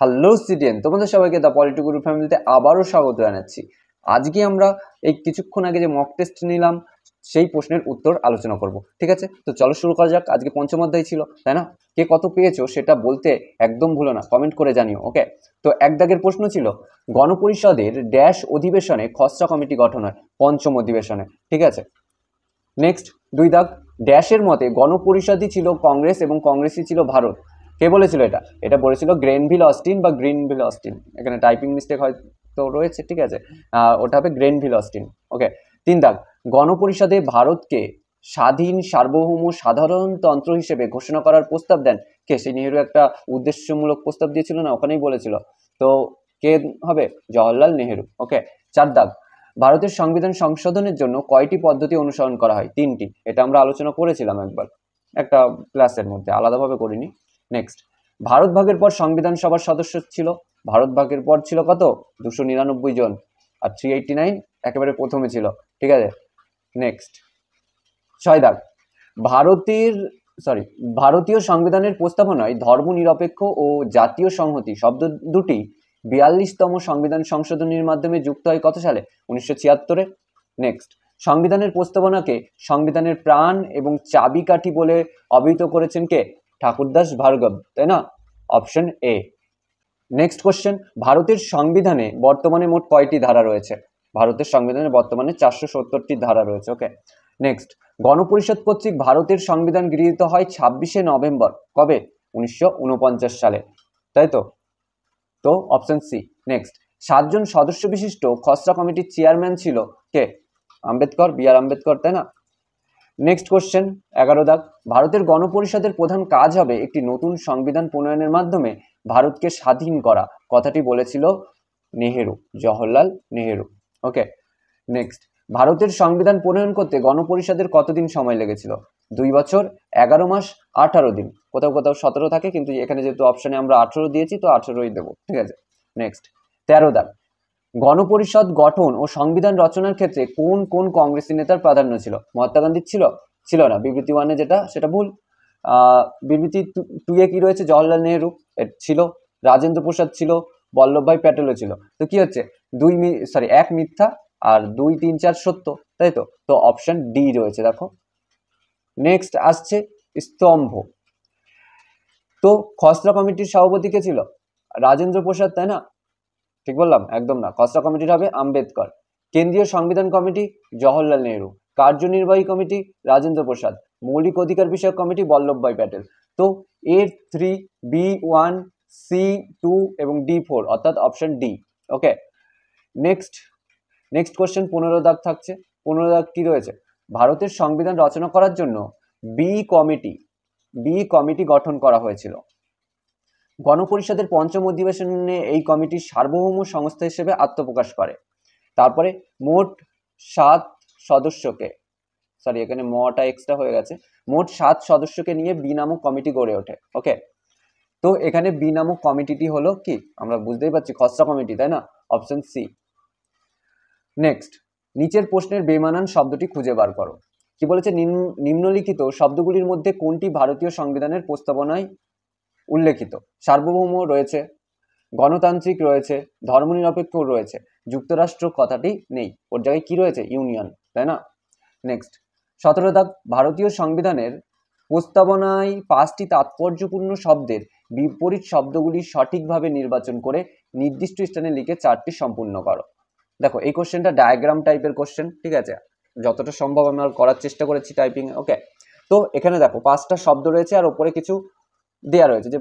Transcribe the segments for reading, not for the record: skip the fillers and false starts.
Hello student, তোমাদের সবাইকে the polity গুরু ফ্যামিলিতে আবারও স্বাগত জানাচ্ছি। আজকে আমরা এই কিছুক্ষণ আগে যে মক টেস্ট নিলাম সেই প্রশ্নের উত্তর আলোচনা করব। ঠিক আছে, তো চলো শুরু করা যাক। আজকে পঞ্চম অধ্যায় ছিল, তাই না? কে কত পেয়েছো সেটা বলতে একদম ভুলো না, কমেন্ট করে জানিও। ওকে, তো এক দাগের প্রশ্ন ছিল, গণপরিষদের ড্যাশ অধিবেশনে খসড়া কমিটি গঠন হয় পঞ্চম অধিবেশনে। ঠিক আছে, নেক্সট দুই দাগ, ড্যাশের মতে গণপরিষদই ছিল কংগ্রেস এবং কংগ্রেসই ছিল ভারত। কে বলেছিল এটা? এটা বলেছিল গ্রেনভিল অস্টিন বা গ্রিনভিল অস্টিন। এখানে টাইপিং মিস্টেক হয়তো রয়েছে, ঠিক আছে, ওটা হবে গ্রেনভিল অস্টিন। ওকে, তিন দাগ, গণপরিষদে ভারতকে স্বাধীন সার্বভৌম সাধারণতন্ত্র হিসেবে ঘোষণা করার প্রস্তাব দেন কে? সেই নেহেরু একটা উদ্দেশ্যমূলক প্রস্তাব দিয়েছিল না, ওখানেই বলেছিল। তো কে হবে? জওহরলাল নেহেরু। ওকে, চার দাগ, ভারতের সংবিধান সংশোধনের জন্য কয়টি পদ্ধতি অনুসরণ করা হয়? তিনটি। এটা আমরা আলোচনা করেছিলাম একবার একটা ক্লাসের মধ্যে, আলাদাভাবে করিনি। নেক্সট, ভারত ভাগের পর সংবিধান সভার সদস্য ছিল, ভারত ভাগের পর ছিল কত? 299 জন, আর 389 একেবারে প্রথমে ছিল। ঠিক আছে, নেক্সট ছয় দাগ, ভারতীয় সংবিধানের প্রস্তাবনায় ধর্মনিরপেক্ষ ও জাতীয় সংহতি শব্দ দুটি 42তম সংবিধান সংশোধনীর মাধ্যমে যুক্ত হয় কত সালে? 1976-এ। নেক্সট, সংবিধানের প্রস্তাবনাকে সংবিধানের প্রাণ এবং চাবিকাঠি বলে অভিহিত করেছেন কে? ঠাকুরদাস ভার্গব, তাই না? Option A. নেক্সট কোশ্চেন, ভারতের সংবিধানে বর্তমানে মোট কয়টি ধারা রয়েছে? ভারতের সংবিধানে বর্তমানে 470টি ধারা রয়েছে। ওকে, নেক্সট, গণপরিষদ কর্তৃক ভারতের সংবিধান গৃহীত হয় 26শে নভেম্বর কবে? 1949 সালে, তাই তো? তো অপশন সি। নেক্সট, 7জন সদস্য বিশিষ্ট খসড়া কমিটির চেয়ারম্যান ছিল কে? আম্বেদকর, বি আর আম্বেদকর, তাই না? নেক্সট কোশ্চেন 11 দাগ, ভারতের গণপরিষদের প্রধান কাজ হবে একটি নতুন সংবিধান প্রণয়নের মাধ্যমে ভারতকে স্বাধীন করা। কথাটি বলেছিল নেহেরু, জওহরলাল নেহেরু। ওকে, নেক্সট, ভারতের সংবিধান প্রণয়ন করতে গণপরিষদের কতদিন সময় লেগেছিল? 2 বছর 11 মাস 18 দিন। কোথাও কোথাও 17 থাকে, কিন্তু এখানে যেহেতু অপশনে আমরা 18 দিয়েছি তো 18ই দেবো। ঠিক আছে, নেক্সট 13 দাগ, গণপরিষদ গঠন ও সংবিধান রচনার ক্ষেত্রে কোন কোন কংগ্রেসি নেতার প্রাধান্য ছিল? মহাত্মা গান্ধীর ছিল? ছিল না। বিবৃতি 1-এ যেটা, সেটা ভুল। বিবৃতি 2-এ কি রয়েছে? জওহরলাল নেহেরু ছিল, রাজেন্দ্র প্রসাদ ছিল, বল্লভভাই প্যাটেলও ছিল। তো কি হচ্ছে? 1 মিথ্যা আর 2, 3, 4 সত্য, তাই তো? তো অপশন ডি রয়েছে, দেখো। নেক্সট আসছে স্তম্ভ। তো খসড়া কমিটির সভাপতি কে ছিল? রাজেন্দ্র প্রসাদ, তাই না? ঠিক বললাম? একদম না, খসড়া কমিটির হবে আম্বেদকর। কেন্দ্রীয় সংবিধান কমিটি জওহরলাল নেহেরু, কার্যনির্বাহী কমিটি রাজেন্দ্র প্রসাদ, মৌলিক অধিকার বিষয়ক কমিটি বল্লভভাই প্যাটেল। তো A3, B1, C2 এবং D4, অর্থাৎ অপশন ডি। ওকে, নেক্সট কোশ্চেন 15 দাগ থাকছে। 15 দাগ কি রয়েছে? ভারতের সংবিধান রচনা করার জন্য বি কমিটি গঠন করা হয়েছিল। গণপরিষদের পঞ্চম অধিবেশনে এই কমিটি সার্বভৌম সংস্থা হিসেবে আত্মপ্রকাশ করে। তারপরে মোট 7 সদস্যকে, এখানে মটা এক্সট্রা হয়ে গেছে, মোট 7 সদস্যকে নিয়ে বি নামক কমিটি গড়ে ওঠে। ওকে, তো এখানে বি নামক কমিটিটি হলো কি? আমরা বুঝতেই পারছি খসড়া কমিটি, তাই না? Option C. নেক্সট, নিচের প্রশ্নের বেমানান শব্দটি খুঁজে বার করো। কি বলেছে? নিম্নলিখিত শব্দগুলির মধ্যে কোনটি ভারতীয় সংবিধানের প্রস্তাবনায় উল্লেখিত? সার্বভৌম রয়েছে, গণতান্ত্রিক রয়েছে, ধর্মনিরপেক্ষ রয়েছে, যুক্তরাষ্ট্র কথাটি নেই, ওর জায়গায় কি রয়েছে? ইউনিয়ন, তাই না? নেক্সট 17 দাগ, ভারতীয় সংবিধানের প্রস্তাবনায় 5টি তাৎপর্যপূর্ণ শব্দের বিপরীত শব্দগুলি সঠিকভাবে নির্বাচন করে নির্দিষ্ট স্থানে লিখে 4টি সম্পূর্ণ করো। দেখো, এই কোশ্চেনটা ডায়াগ্রাম টাইপের কোশ্চেন, ঠিক আছে? যতটা সম্ভব আমরা করার চেষ্টা করেছি টাইপিং। ওকে, তো এখানে দেখো 5টা শব্দ রয়েছে আর ওপরে কিছু দেয়া রয়েছে যে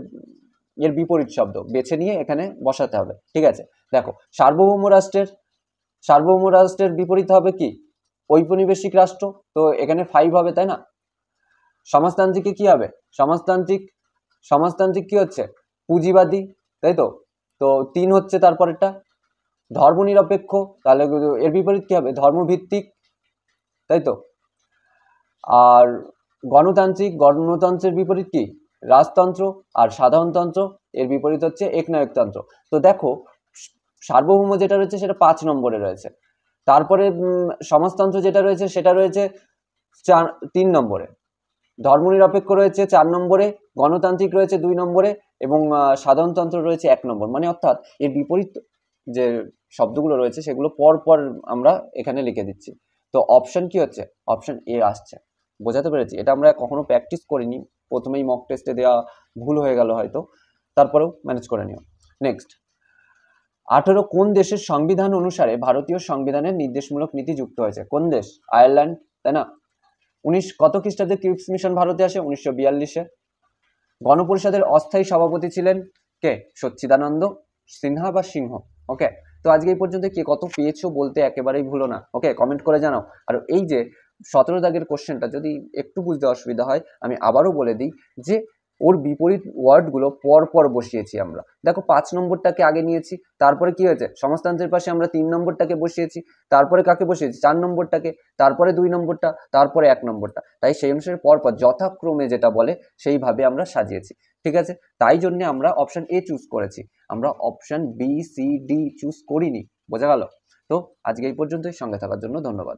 এর বিপরীত শব্দ বেছে নিয়ে এখানে বসাতে হবে। ঠিক আছে, দেখো, সার্বভৌম রাষ্ট্রের বিপরীত হবে কি? ঔপনিবেশিক রাষ্ট্র, তো এখানে 5 হবে, তাই না? সমাজতান্ত্রিকে কি হবে? সমাজতান্ত্রিক কি হচ্ছে? পুঁজিবাদী, তাই তো? তো 3 হচ্ছে তারপরেরটা। ধর্মনিরপেক্ষ, তাহলে এর বিপরীত কি হবে? ধর্মভিত্তিক, তাই তো? আর গণতন্ত্রের বিপরীত কি? রাজতন্ত্র। আর সাধারণতন্ত্র, এর বিপরীত হচ্ছে একনায়কতন্ত্র। তো দেখো, সার্বভৌম যেটা রয়েছে সেটা 5 নম্বরে রয়েছে। তারপরে সমাজতন্ত্র যেটা রয়েছে সেটা রয়েছে 3 নম্বরে। ধর্মনিরপেক্ষ রয়েছে 4 নম্বরে, গণতান্ত্রিক রয়েছে 2 নম্বরে এবং সাধারণতন্ত্র রয়েছে 1 নম্বর। মানে অর্থাৎ এর বিপরীত যে শব্দগুলো রয়েছে সেগুলো পর পর আমরা এখানে লিখে দিচ্ছি। তো অপশন কি হচ্ছে? অপশন এ আসছে। বোঝাতে পেরেছি? এটা আমরা কখনো প্র্যাকটিস করিনি, প্রথমেই মক টেস্টে দেওয়া ভুল হয়ে গেল হয়তো, তারপরেও ম্যানেজ করে নিও। নেক্সট, 18 কোন দেশের সংবিধান অনুসারে ভারতীয় সংবিধানের নির্দেশমূলক নীতি যুক্ত হয়েছে? কোন দেশ? আয়ারল্যান্ড, তাই না? 19 কত খ্রিস্টাব্দে ক্রিপস মিশন ভারতে আসে? 1942-এ। গণপরিষদের অস্থায়ী সভাপতি ছিলেন কে? সচ্চিদানন্দ সিনহা বা সিংহ। ওকে, তো আজকে এই পর্যন্ত কে কত পেয়েছো বলতে একেবারেই ভুলো না। ওকে, কমেন্ট করে জানাও। আর এই যে 17 দাগের কোশ্চেনটা যদি একটু বুঝতে অসুবিধা হয়, আমি আবারও বলে দিই যে ওর বিপরীত ওয়ার্ডগুলো পর পর বসিয়েছি আমরা। দেখো 5 নম্বরটাকে আগে নিয়েছি, তারপরে কি হয়েছে? সমাজতন্ত্রের পাশে আমরা 3 নম্বরটাকে বসিয়েছি, তারপরে কাকে বসিয়েছি? 4 নম্বরটাকে, তারপরে 2 নম্বরটা, তারপরে 1 নম্বরটা। তাই সেই অনুসারে পরপর যথাক্রমে যেটা বলে সেইভাবে আমরা সাজিয়েছি। ঠিক আছে, তাই জন্য আমরা অপশন এ চুজ করেছি, আমরা option B C D choose করিনি। বোঝা গেল? তো আজকে এই পর্যন্তই, সঙ্গে থাকার জন্য ধন্যবাদ।